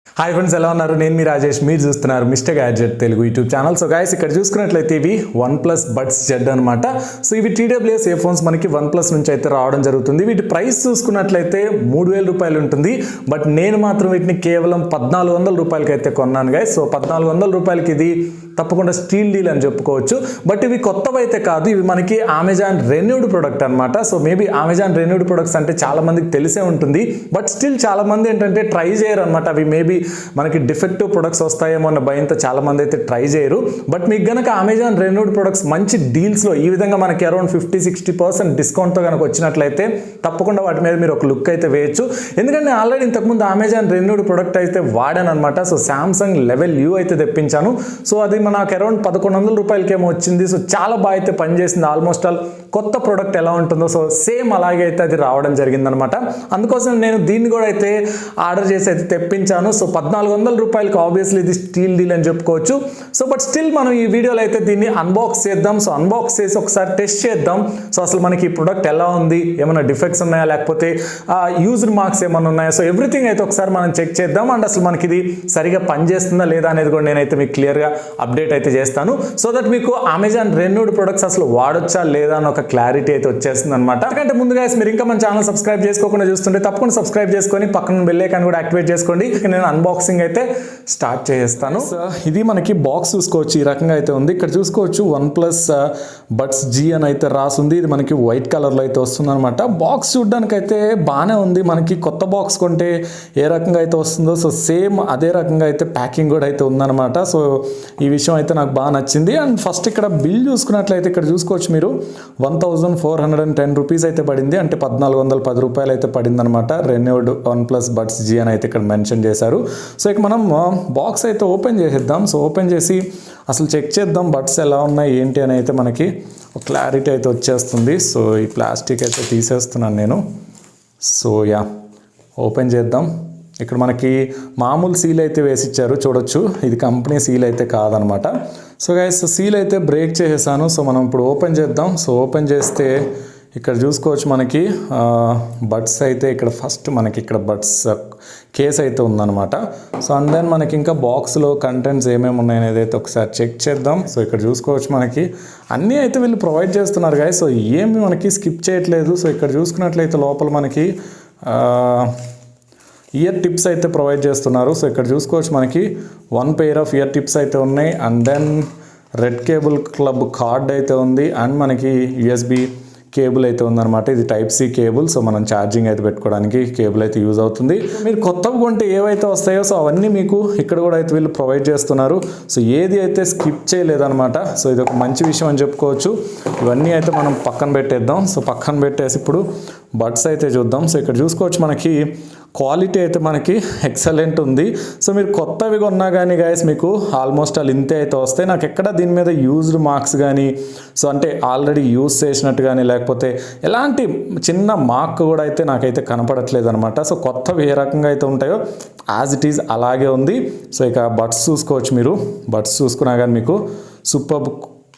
Hi friends, ఎలా ఉన్నారు? నేను మీ రాజేష్, మీరు చూస్తున్నారు mister gadget Telugu YouTube channel. So guys, ఇక్కడ చూసుకున్నట్లయితే ఇవి OnePlus Buds Z అనమాట. సో ఇవి TWS ఇయర్ ఫోన్స్ మనకి OnePlus నుంచి అయితే రావడం జరుగుతుంది. వీటి ప్రైస్ చూసుకున్నట్లయితే 3000 రూపాయలు ఉంటుంది. బట్ నేను మాత్రం వీటిని కేవలం 1400 రూపాయలకి అయితే కొన్నాను గైస్. సో 1400 రూపాయలకి ఇది తప్పకుండా స్టీల్ డీల్ అని చెప్పుకోవచ్చు. బట్ ఇవి కొత్తవి అయితే కాదు, ఇవి మనకి అమెజాన్ రెన్యూడ్ ప్రొడక్ట్ అనమాట. So maybe Amazon renewed products అంటే చాలా మందికి తెలిసే ఉంటుంది. బట్ స్టిల్ చాలా మంది ఏంటంటే ట్రై చేయరు అనమాట. అవి మేబీ మనకి డిఫెక్టివ్ ప్రొడక్ట్స్ వస్తాయేమో అన్న భయంతో చాలా మంది అయితే ట్రై చేయరు. బట్ మీకు గనక అమెజాన్ రెన్యూడ్ ప్రొడక్ట్స్ మంచి డీల్స్లో ఈ విధంగా మనకి అరౌండ్ 50-60% డిస్కౌంట్తో కనుక వచ్చినట్లయితే తప్పకుండా వాటి మీద మీరు ఒక లుక్ అయితే వేయచ్చు. ఎందుకంటే నేను ఆల్రెడీ ఇంతకుముందు అమెజాన్ రెన్యూడ్ ప్రొడక్ట్ అయితే వాడాను అనమాట. సో సామ్సంగ్ లెవెల్ యూ అయితే తెప్పించాను. సో అది నాకు అరౌండ్ 1100 రూపాయలకేమో వచ్చింది. సో చాలా బాగా అయితే పనిచేసింది. ఆల్మోస్ట్ ఆల్ కొత్త ప్రోడక్ట్ ఎలా ఉంటుందో సో సేమ్ అలాగే అయితే అది రావడం జరిగిందనమాట. అందుకోసం నేను దీన్ని కూడా అయితే ఆర్డర్ చేసి అయితే తెప్పించాను. సో 1400 రూపాయలకి ఆబ్వియస్లీ ఇది స్టీల్ డీల్ అని చెప్పుకోవచ్చు. సో బట్ స్టిల్ మనం ఈ వీడియోలో అయితే దీన్ని అన్బాక్స్ చేద్దాం. సో అన్బాక్స్ చేసి ఒకసారి టెస్ట్ చేద్దాం. సో అసలు మనకి ఈ ప్రోడక్ట్ ఎలా ఉంది, ఏమైనా డిఫెక్ట్స్ ఉన్నాయా, లేకపోతే యూజ్డ్ మార్క్స్ ఏమైనా ఉన్నాయా, సో ఎవ్రీథింగ్ అయితే ఒకసారి మనం చెక్ చేద్దాం. అండ్ అసలు మనకి ఇది సరిగా పనిచేస్తుందా లేదా అనేది కూడా నేనైతే మీకు క్లియర్గా అప్డేట్ అయితే చేస్తాను. సో దట్ మీకు అమెజాన్ రెన్యూడ్ ప్రొడక్ట్స్ అసలు వాడొచ్చా లేదా అని ఒక క్లారిటీ అయితే వచ్చేస్తుంది అనమాట. ఎందుకంటే ముందుగా మీరు ఇంకా మన ఛానల్ సబ్స్క్రైబ్ చేసుకోకుండా చూస్తుంటే తప్పకుండా సబ్స్క్రైబ్ చేసుకొని పక్కన బెల్ ఐకాన్ కూడా యాక్టివేట్ చేసుకోండి. నేను అన్బాక్సింగ్ అయితే స్టార్ట్ చేస్తాను. ఇది మనకి బాక్స్ చూసుకోవచ్చు, ఈ రకంగా అయితే ఉంది. ఇక్కడ చూసుకోవచ్చు OnePlus Buds Z అని అయితే రాసుంది. ఇది మనకి వైట్ కలర్లో అయితే వస్తుంది అనమాట. బాక్స్ చూడడానికి అయితే బాగానే ఉంది. మనకి కొత్త బాక్స్ కొంటే ఏ రకంగా అయితే వస్తుందో సో సేమ్ అదే రకంగా అయితే ప్యాకింగ్ కూడా అయితే ఉందన్నమాట. సో ఈ విషయం అయితే నాకు బాగా నచ్చింది. అండ్ ఫస్ట్ ఇక్కడ బిల్ చూసుకున్నట్లయితే ఇక్కడ చూసుకోవచ్చు మీరు 1410 రూపీస్ అయితే పడింది. అంటే 1410 రూపాయలు అయితే పడింది అనమాట. రెన్యూడ్ OnePlus Buds Z అని అయితే ఇక్కడ మెన్షన్ చేశారు. సో ఇక మనం బాక్స్ అయితే ఓపెన్ చేసేద్దాం. సో ఓపెన్ చేసి అసలు చెక్ చేద్దాం బడ్స్ ఎలా ఉన్నాయి ఏంటి అని అయితే మనకి ఒక క్లారిటీ అయితే వచ్చేస్తుంది. సో ఈ ప్లాస్టిక్ అయితే తీసేస్తున్నాను నేను. సో యా, ఓపెన్ చేద్దాం. ఇక్కడ మనకి మామూలు సీల్ అయితే వేసిచ్చారు, చూడొచ్చు. ఇది కంపెనీ సీల్ అయితే కాదనమాట. సో గైస్, సీల్ అయితే బ్రేక్ చేసేసాను. సో మనం ఇప్పుడు ఓపెన్ చేద్దాం. సో ఓపెన్ చేస్తే ఇక్కడ చూసుకోవచ్చు మనకి బడ్స్ అయితే ఇక్కడ ఫస్ట్ మనకి ఇక్కడ బడ్స్ కేస్ అయితే ఉందన్నమాట. సో అండ్ దెన్ మనకి ఇంకా బాక్స్లో కంటెంట్స్ ఏమేమి ఉన్నాయనేది అయితే ఒకసారి చెక్ చేద్దాం. సో ఇక్కడ చూసుకోవచ్చు మనకి అన్నీ అయితే వీళ్ళు ప్రొవైడ్ చేస్తున్నారు గాయస్. సో ఏమి మనకి స్కిప్ చేయట్లేదు. సో ఇక్కడ చూసుకున్నట్లయితే లోపల మనకి ఇయర్ టిప్స్ అయితే ప్రొవైడ్ చేస్తున్నారు. సో ఇక్కడ చూసుకోవచ్చు మనకి 1 పెయిర్ ఆఫ్ ఇయర్ టిప్స్ అయితే ఉన్నాయి. And then red cable club card అయితే ఉంది. అండ్ మనకి USB కేబుల్ అయితే ఉందన్నమాట. ఇది టైప్ C కేబుల్. సో మనం ఛార్జింగ్ అయితే పెట్టుకోవడానికి కేబుల్ అయితే యూజ్ అవుతుంది. మీరు కొత్తవి కొంటే ఏవైతే వస్తాయో సో అవన్నీ మీకు ఇక్కడ కూడా అయితే వీళ్ళు ప్రొవైడ్ చేస్తున్నారు. సో ఏది అయితే స్కిప్ చేయలేదన్నమాట. సో ఇది ఒక మంచి విషయం అని చెప్పుకోవచ్చు. ఇవన్నీ అయితే మనం పక్కన పెట్టేద్దాం. సో పక్కన పెట్టేసి ఇప్పుడు బడ్స్ అయితే చూద్దాం. సో ఇక్కడ చూసుకోవచ్చు మనకి క్వాలిటీ అయితే మనకి ఎక్సలెంట్ ఉంది. సో మీరు కొత్తవి కొన్నా కానీ గాయస్ మీకు ఆల్మోస్ట్ ఆల్ ఇంతే అయితే వస్తాయి. నాకు ఎక్కడ దీని మీద యూజ్డ్ మార్క్స్ కానీ సో అంటే ఆల్రెడీ యూజ్ చేసినట్టు కానీ లేకపోతే ఎలాంటి చిన్న మార్క్ కూడా అయితే నాకైతే కనపడట్లేదు అనమాట. సో కొత్తవి ఏ రకంగా అయితే ఉంటాయో యాజ్ ఇట్ ఈజ్ అలాగే ఉంది. సో ఇక బడ్స్ చూసుకోవచ్చు మీరు. బడ్స్ చూసుకున్నా కానీ మీకు సూపర్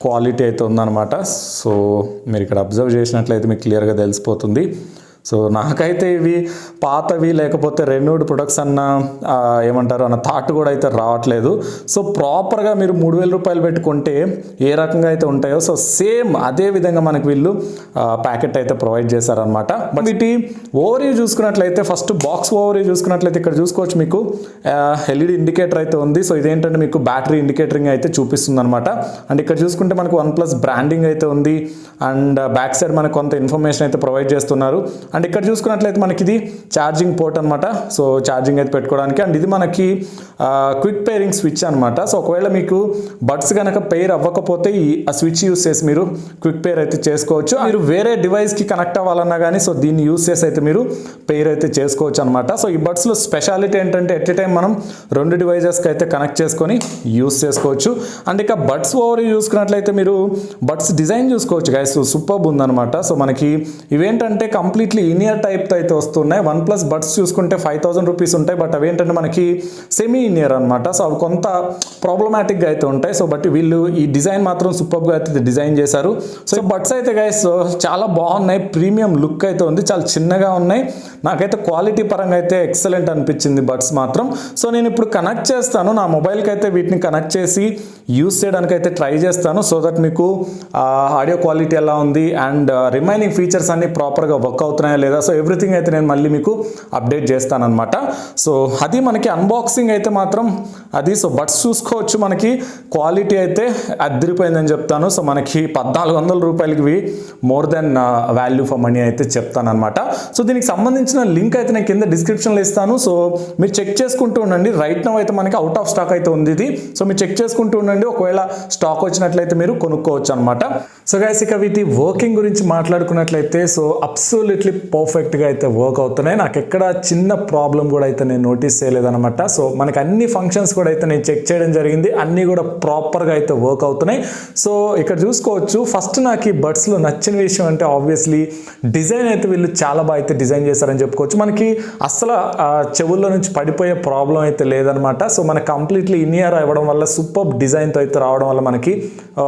క్వాలిటీ అయితే ఉందన్నమాట. సో మీరు ఇక్కడ అబ్జర్వ్ చేసినట్లయితే మీకు క్లియర్గా తెలిసిపోతుంది. సో నాకైతే ఇవి పాతవి లేకపోతే రెన్యూడ్ ప్రొడక్ట్స్ అన్న ఏమంటారు అన్న థాట్ కూడా అయితే రావట్లేదు. సో ప్రాపర్గా మీరు 3000 రూపాయలు పెట్టుకుంటే ఏ రకంగా అయితే ఉంటాయో సో సేమ్ అదే విధంగా మనకి వీళ్ళు ప్యాకెట్ అయితే ప్రొవైడ్ చేశారనమాట. బట్ వీటి ఓవర్ చూసుకున్నట్లయితే ఫస్ట్ బాక్స్ ఓవర్ చూసుకున్నట్లయితే ఇక్కడ చూసుకోవచ్చు మీకు LED ఇండికేటర్ అయితే ఉంది. సో ఇదేంటంటే మీకు బ్యాటరీ ఇండికేటరింగ్ అయితే చూపిస్తుంది అనమాట. అండ్ ఇక్కడ చూసుకుంటే మనకు OnePlus బ్రాండింగ్ అయితే ఉంది. అండ్ బ్యాక్ సైడ్ మనకు కొంత ఇన్ఫర్మేషన్ అయితే ప్రొవైడ్ చేస్తున్నారు. అండ్ ఇక్కడ చూసుకున్నట్లయితే మనకి ఇది ఛార్జింగ్ పోర్ట్ అనమాట. సో ఛార్జింగ్ అయితే పెట్టుకోవడానికి. అండ్ ఇది మనకి క్విక్ పేరింగ్ స్విచ్ అనమాట. సో ఒకవేళ మీకు బడ్స్ కనుక పెయిర్ అవ్వకపోతే ఆ స్విచ్ యూస్ చేసి మీరు క్విక్ పేర్ అయితే చేసుకోవచ్చు. మీరు వేరే డివైస్కి కనెక్ట్ అవ్వాలన్నా కానీ సో దీన్ని యూస్ చేసి అయితే మీరు పెయిర్ అయితే చేసుకోవచ్చు అనమాట. సో ఈ బడ్స్లో స్పెషాలిటీ ఏంటంటే ఎట్ ఏ టైం మనం 2 డివైజెస్కి అయితే కనెక్ట్ చేసుకొని యూస్ చేసుకోవచ్చు. అండ్ ఇక బడ్స్ ఓవర్ చూసుకున్నట్లయితే మీరు బడ్స్ డిజైన్ చూసుకోవచ్చు గైస్. సూపర్బ్ ఉందన్నమాట. సో మనకి ఇవేంటంటే కంప్లీట్లీ ఇనియర్ టైప్తో అయితే వస్తున్నాయి. OnePlus Buds చూసుకుంటే 5000 రూపీస్ ఉంటాయి. బట్ అవేంటంటే మనకి సెమీ ఇనియర్ అనమాట. సో అవి కొంత ప్రాబ్లమాటిక్గా అయితే ఉంటాయి. సో బట్ వీళ్ళు ఈ డిజైన్ మాత్రం సూపర్గా అయితే డిజైన్ చేశారు. సో బడ్స్ అయితే గైస్ చాలా బాగున్నాయి. ప్రీమియం లుక్ అయితే ఉంది. చాలా చిన్నగా ఉన్నాయి. నాకైతే క్వాలిటీ పరంగా అయితే ఎక్సలెంట్ అనిపించింది బడ్స్ మాత్రం. సో నేను ఇప్పుడు కనెక్ట్ చేస్తాను, నా మొబైల్కి అయితే వీటిని కనెక్ట్ చేసి యూస్ చేయడానికి అయితే ట్రై చేస్తాను. సో దట్ మీకు ఆడియో క్వాలిటీ ఎలా ఉంది అండ్ రిమైనింగ్ ఫీచర్స్ అన్ని ప్రాపర్గా వర్క్ అవుతున్నాయా లేదా, సో ఎవ్రీథింగ్ అయితే నేను మళ్ళీ మీకు అప్డేట్ చేస్తాను అనమాట. సో అది మనకి అన్బాక్సింగ్ అయితే మాత్రం అది. సో బడ్స్ చూసుకోవచ్చు, మనకి క్వాలిటీ అయితే అదిరిపోయిందని చెప్తాను. సో మనకి 1400 రూపాయలకి more than value for money అయితే చెప్తాను అనమాట. సో దీనికి సంబంధించిన లింక్ అయితే నేను కింద డిస్క్రిప్షన్లో ఇస్తాను. సో మీరు చెక్ చేసుకుంటూ ఉండండి. రైట్ నౌ అయితే మనకి అవుట్ ఆఫ్ స్టాక్ అయితే ఉంది ఇది. సో మీరు చెక్ చేసుకుంటూ ఉండండి, ఒకవేళ స్టాక్ వచ్చినట్లయితే మీరు కొనుక్కోవచ్చు అనమాట. సో గైస్ ఇక వీటి వర్కింగ్ గురించి మాట్లాడుకున్నట్లయితే సో అబ్సల్యూట్లీ పర్ఫెక్ట్గా అయితే వర్క్ అవుతున్నాయి. నాకు ఎక్కడ చిన్న ప్రాబ్లం కూడా అయితే నేను నోటీస్ చేయలేదన్నమాట. సో మనకి అన్ని ఫంక్షన్స్ కూడా అయితే నేను చెక్ చేయడం జరిగింది, అన్నీ కూడా ప్రాపర్గా అయితే వర్క్ అవుతున్నాయి. సో ఇక్కడ చూసుకోవచ్చు, ఫస్ట్ నాకు ఈ బడ్స్లో నచ్చిన విషయం అంటే ఆబ్వియస్లీ డిజైన్ అయితే వీళ్ళు చాలా బాగా అయితే డిజైన్ చేశారని చెప్పుకోవచ్చు. మనకి అసలు చెవుల్లో నుంచి పడిపోయే ప్రాబ్లం అయితే లేదనమాట. సో మనకి కంప్లీట్లీ ఇన్ ఇయర్ అవ్వడం వల్ల సూపర్ డిజైన్తో అయితే రావడం వల్ల మనకి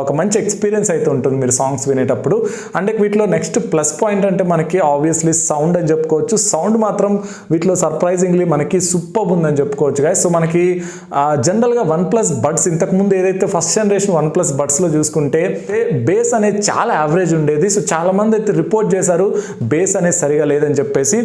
ఒక మంచి ఎక్స్పీరియన్స్ అయితే ఉంటుంది మీరు సాంగ్స్ వినేటప్పుడు. అంటే వీటిలో నెక్స్ట్ ప్లస్ పాయింట్ అంటే మనకి ఆబ్వియస్లీ సౌండ్ అని చెప్పుకోవచ్చు. సౌండ్ మాత్రం వీటిలో సర్ప్రైజింగ్లీ మనకి సూపర్ ఉందని చెప్పుకోవచ్చు గాయస్. సో మనకి జనరల్గా OnePlus బడ్స్ ఇంతకుముందు ఏదైతే ఫస్ట్ జనరేషన్ OnePlus బడ్స్లో చూసుకుంటే బేస్ అనేది చాలా యావరేజ్ ఉండేది. సో చాలా మంది అయితే రిపోర్ట్ చేశారు బేస్ అనేది సరిగా లేదని చెప్పేసి.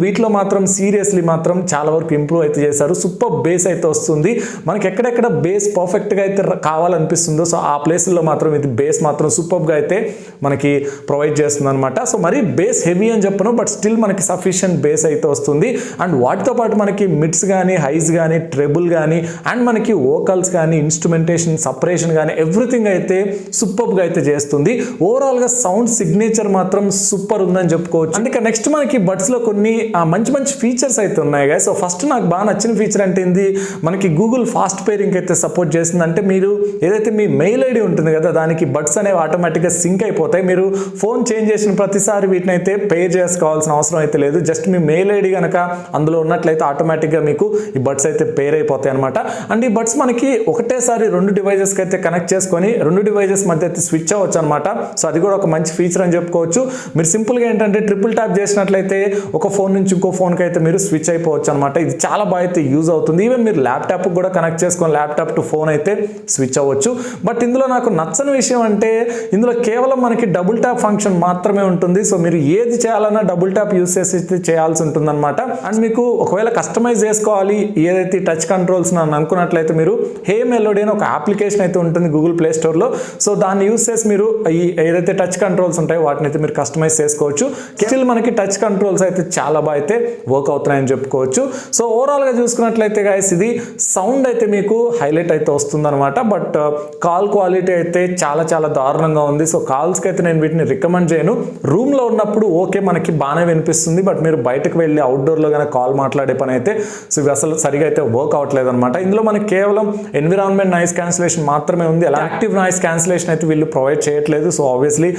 వీటిలో మాత్రం సీరియస్లీ మాత్రం చాలా వరకు ఇంప్రూవ్ అయితే చేశారు. సూపర్ బేస్ అయితే వస్తుంది మనకి. ఎక్కడెక్కడ బేస్ పర్ఫెక్ట్గా అయితే కావాలనిపిస్తుందో సో ఆ ప్లేస్లో మాత్రం ఇది బేస్ మాత్రం సూపర్గా అయితే మనకి ప్రొవైడ్ చేస్తుంది అనమాట. సో మరి బేస్ హెవీ అని చెప్పను, బట్ స్టిల్ మనకి సఫిషియంట్ బేస్ అయితే వస్తుంది. అండ్ వాటితో పాటు మనకి మిడ్స్ కానీ హైస్ కానీ ట్రెబుల్ కానీ అండ్ మనకి వోకల్స్ కానీ ఇన్స్ట్రుమెంటేషన్ సపరేషన్ కానీ ఎవ్రీథింగ్ అయితే సూపర్గా అయితే చేస్తుంది. ఓవరాల్గా సౌండ్ సిగ్నేచర్ మాత్రం సూపర్ ఉందని చెప్పుకోవచ్చు. అంటే నెక్స్ట్ మనకి బడ్స్లో కొన్ని మంచి మంచి ఫీచర్స్ అయితే ఉన్నాయి కదా. సో ఫస్ట్ నాకు బాగా నచ్చిన ఫీచర్ అంటే ఏంది, మనకి గూగుల్ ఫాస్ట్ పేరింగ్ అయితే సపోర్ట్ చేస్తుంది. అంటే మీరు ఏదైతే మీ మెయిల్ ఐడి ఉంటుంది కదా దానికి బడ్స్ అనేవి ఆటోమేటిక్గా సింక్ అయిపోతాయి. మీరు ఫోన్ చేంజ్ చేసిన ప్రతిసారి వీటిని అయితే పే చేసుకోవాల్సిన అవసరం అయితే లేదు. జస్ట్ మీ మెయిల్ ఐడి కనుక అందులో ఉన్నట్లయితే ఆటోమేటిక్గా మీకు ఈ బడ్స్ అయితే పేర్ అయిపోతాయి అనమాట. అండ్ ఈ బడ్స్ మనకి ఒకటేసారి 2 డివైజెస్కి అయితే కనెక్ట్ చేసుకొని 2 డివైజెస్ మధ్య అయితే స్విచ్ అవ్వచ్చు అనమాట. సో అది కూడా ఒక మంచి ఫీచర్ అని చెప్పుకోవచ్చు. మీరు సింపుల్గా ఏంటంటే ట్రిపుల్ ట్యాప్ చేసినట్లయితే ఒక ఫోన్ నుంచి ఇంకో ఫోన్కి అయితే మీరు స్విచ్ అయిపోవచ్చు అనమాట. ఇది చాలా బాగా అయితే యూజ్ అవుతుంది. ఈవెన్ మీరు ల్యాప్టాప్ కూడా కనెక్ట్ చేసుకొని ల్యాప్టాప్ టు ఫోన్ అయితే స్విచ్ అవ్వచ్చు. బట్ ఇందులో నాకు నచ్చని విషయం అంటే ఇందులో కేవలం మనకి డబుల్ ట్యాప్ ఫంక్షన్ మాత్రమే ఉంటుంది. సో మీరు ఏది చేయాలన్నా డబుల్ ట్యాప్ యూస్ చేసి చేయాల్సి ఉంటుంది అనమాట. అండ్ మీకు ఒకవేళ కస్టమైజ్ చేసుకోవాలి ఏదైతే టచ్ కంట్రోల్స్ అని అనుకున్నట్లయితే మీరు హే మెలోడీ అని ఒక అప్లికేషన్ అయితే ఉంటుంది గూగుల్ ప్లే స్టోర్లో. సో దాన్ని యూస్ చేసి మీరు ఈ ఏదైతే టచ్ కంట్రోల్స్ ఉంటాయో వాటిని అయితే మీరు కస్టమైజ్ చేసుకోవచ్చు. స్టిల్ మనకి టచ్ కంట్రోల్స్ అయితే చాలా బాగా అయితే వర్క్ అవుతున్నాయని చెప్పుకోవచ్చు. సో ఓవరాల్గా చూసుకున్నట్లయితే గాయస్ ఇది సౌండ్ అయితే మీకు హైలైట్ అయితే వస్తుంది అనమాట. బట్ కాల్ క్వాలిటీ అయితే చాలా చాలా దారుణంగా ఉంది. సో కాల్స్కి అయితే నేను వీటిని రికమెండ్ చేయను. రూమ్లో ఉన్నప్పుడు ఓకే మనకి బాగానే వినిపిస్తుంది, బట్ మీరు బయటకు వెళ్ళి అవుట్డోర్లో కనుక కాల్ మాట్లాడే పని అయితే సో ఇవి అసలు సరిగా అయితే వర్క్ అవ్వట్లేదు అనమాట. ఇందులో మనకి కేవలం ఎన్విరాన్మెంట్ నాయిస్ క్యాన్సిలేషన్ మాత్రమే ఉంది. అలా యాక్టివ్ నాయిస్ క్యాన్సిలేషన్ అయితే వీళ్ళు ప్రొవైడ్ చేయట్లేదు. సో ఆబ్వియస్లీ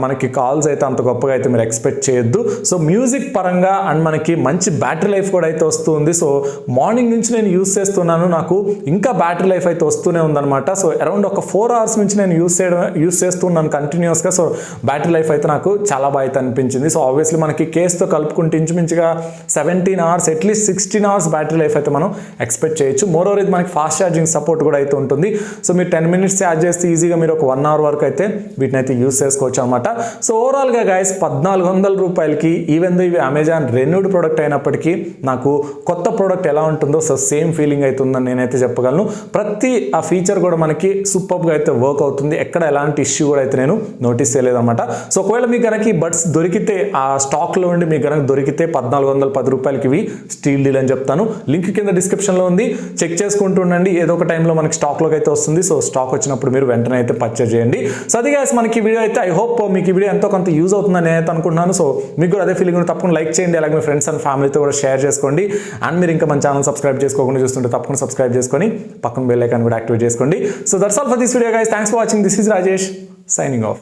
మనకి కాల్స్ అయితే అంత గొప్పగా అయితే మీరు ఎక్స్పెక్ట్ చేయొద్దు. సో మ్యూజిక్ పరంగా అండ్ మనకి మంచి బ్యాటరీ లైఫ్ కూడా అయితే వస్తుంది. సో మార్నింగ్ నుంచి నేను యూస్ చేస్తున్నాను, నాకు ఇంకా బ్యాటరీ లైఫ్ అయితే వస్తూనే ఉందన్నమాట. సో అరౌండ్ ఒక 4 hours నుంచి నేను యూస్ చేస్తున్నాను కంటిన్యూస్గా. సో బ్యాటరీ లైఫ్ అయితే నాకు చాలా బాగా అయితే అనిపించింది. సో ఆబ్వియస్లీ మనకి కేస్తో కలుపుకుంటే ఇంచుమించుగా 17 hours at least 16 hours battery life అయితే మనం ఎక్స్పెక్ట్ చేయొచ్చు. మోరోవర్ ఇది మనకి ఫాస్ట్ ఛార్జింగ్ సపోర్ట్ కూడా అయితే ఉంటుంది. సో మీరు 10 minutes ఛార్జ్ చేస్తే ఈజీగా మీరు ఒక 1 hour వరకు అయితే వీటిని అయితే యూస్ చేసుకోవచ్చు అనమాట. సో ఓవరాల్గా గైస్ 1400 రూపాయలకి ఈవెన్ దో ఇవి అమెజాన్ రెన్యూడ్ ప్రోడక్ట్ అయినప్పటికీ నాకు కొత్త ప్రోడక్ట్ ఎలా ఉంటుందో సో సేమ్ ఫీలింగ్ అయితే ఉందని నేనైతే చెప్పగలను. ప్రతి ఆ ఫీచర్ కూడా మనకి సూపర్గా అయితే వర్క్ అవుతుంది. ఎక్కడ ఎలాంటి ఇష్యూ కూడా అయితే నేను నోటీస్ చేయలేదన్నమాట. సో ఒకవేళ మీకు కనుక ఈ బడ్స్ దొరికితే ఆ స్టాక్లో ఉండి మీకు కనుక దొరికితే 1410 రూపాయలకి ఇవి స్టీల్ డీల్ అని చెప్తాను. లింక్ కింద డిస్క్రిప్షన్లో ఉంది, చెక్ చేసుకుంటూ ఉండండి. ఏదో ఒక టైంలో మనకి స్టాక్లోకి అయితే వస్తుంది. సో స్టాక్ వచ్చినప్పుడు మీరు వెంటనే అయితే పర్చేజ్ చేయండి. సో అది గైస్ మనకి వీడియో అయితే ఐ హోప్ మీకు ఈ వీడియో ఎంతో కొంత యూజ్ అవుతుందని నేనైతే అనుకుంటున్నాను. సో మీకు కూడా అదే ఫీలింగ్ ఉంటే తప్పకుండా లైక్ చేయండి, అలాగే మీ ఫ్రెండ్స్ అండ్ ఫ్యామిలీతో కూడా షేర్ చేసుకోండి. అండ్ మీరు ఇంకా మన ఛానల్ సబ్స్క్రైబ్ చేసుకోకుండా చూస్తుంటే తప్పకుండా సబ్స్క్రైబ్ చేసుకొని పక్కన బెల్ ఐకాన్ కూడా యాక్టివేట్ చేసుకోండి. So that's all for this video guys. Thanks for watching. This is Rajesh signing off.